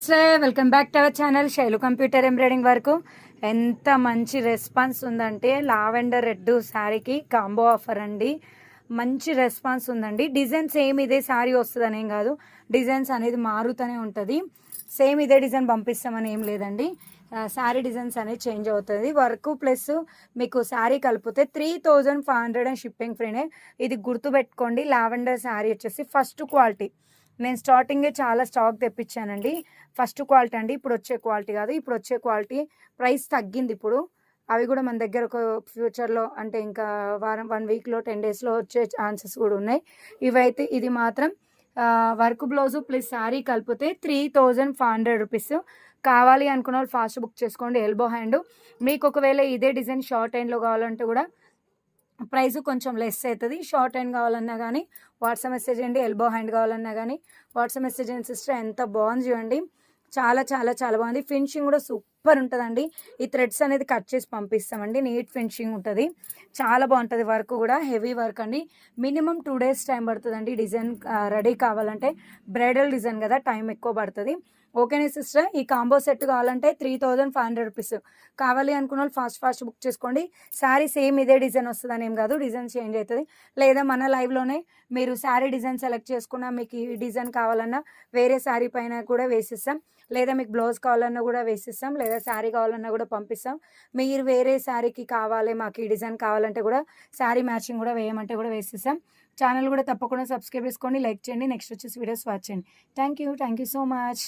నమస్తే, welcome back to our channel Shailu computer embroidering వరకు. ఎంత మంచి రెస్పాన్స్ ఉందంటే లావెండర్ రెడ్ శారీకి కాంబో ఆఫర్ అండి. మంచి రెస్పాన్స్ ఉందండి. డిజైన్ సేమ్ ఇదే శారీ వస్తుందని ఏం కాదు, డిజైన్స్ అనేది మారుతూనే ఉంటుంది. సేమ్ ఇదే డిజైన్ పంపిస్తామని ఏం లేదండి. శారీ డిజైన్స్ అనేది చేంజ్ అవుతుంది. వర్క్ ప్లస్ మీకు శారీ కలిపితే 3500 షిప్పింగ్ ఫ్రీనే. ఇది గుర్తుపెట్టుకోండి. లావెండర్ శారీ వచ్చేసి ఫస్ట్ క్వాలిటీ. నేను స్టార్టింగే చాలా స్టాక్ తెప్పించానండి. ఫస్ట్ క్వాలిటీ అండి, ఇప్పుడు వచ్చే క్వాలిటీ కాదు. ఇప్పుడు వచ్చే క్వాలిటీ ప్రైస్ తగ్గింది ఇప్పుడు. అవి కూడా మన దగ్గర ఒక ఫ్యూచర్లో అంటే ఇంకా వారం 1 వీక్లో 10 డేస్లో వచ్చే ఛాన్సెస్ కూడా ఉన్నాయి. ఇవైతే ఇది మాత్రం వర్క్ బ్లౌజు ప్లస్ శారీ కలిపితే 3500 రూపీస్. కావాలి అనుకున్న వాళ్ళు ఫాస్ట్ బుక్ చేసుకోండి. Elbow hand. మీకు ఒకవేళ ఇదే డిజైన్ షార్ట్ హ్యాండ్లో కావాలంటే కూడా ప్రైస్ కొంచెం లెస్ అవుతుంది. షార్ట్ హ్యాండ్ కావాలన్నా కానీ వాట్సాప్ మెసేజ్ చేయండి. ఎల్బో హ్యాండ్ కావాలన్నా కానీ వాట్సాప్ మెసేజ్ చేయండి. సిస్టర్ ఎంత బాగుంది చూడండి, చాలా చాలా చాలా బాగుంది. ఫినిషింగ్ కూడా సూపర్ ఉంటుందండి. ఈ థ్రెడ్స్ అనేది కట్ చేసి పంపిస్తామండి. నీట్ ఫినిషింగ్ ఉంటుంది, చాలా బాగుంటుంది. వర్క్ కూడా హెవీ వర్క్ అండి. మినిమం 2 days టైం పడుతుందండి డిజైన్ రెడీ కావాలంటే. బ్రైడల్ డిజైన్ కదా, టైం ఎక్కువ పడుతుంది. ఓకేనా సిస్టర్, ఈ కాంబో సెట్ కావాలంటే 3500 రూపీస్. కావాలి అనుకున్న వాళ్ళు ఫాస్ట్ బుక్ చేసుకోండి. శారీ సేమ్ ఇదే డిజైన్ వస్తుందని ఏం కాదు, డిజైన్ చేంజ్ అవుతుంది. లేదా మన లైవ్లోనే మీరు శారీ డిజైన్ సెలెక్ట్ చేసుకున్నా మీకు ఈ డిజైన్ కావాలన్నా వేరే శారీ పైన కూడా వేసిస్తాం. లేదా మీకు బ్లౌజ్ కావాలన్నా కూడా వేసిస్తాం. లేదా శారీ కావాలన్నా కూడా పంపిస్తాం. మీరు వేరే శారీకి కావాలి మాకు ఈ డిజైన్ కావాలంటే కూడా శారీ మ్యాచింగ్ కూడా వేయమంటే కూడా వేసిస్తాం. ఛానల్ కూడా తప్పకుండా సబ్స్క్రైబ్ చేసుకోండి, లైక్ చేయండి. నెక్స్ట్ వచ్చేసి వీడియోస్ వాచ్ చేయండి. Thank you so much.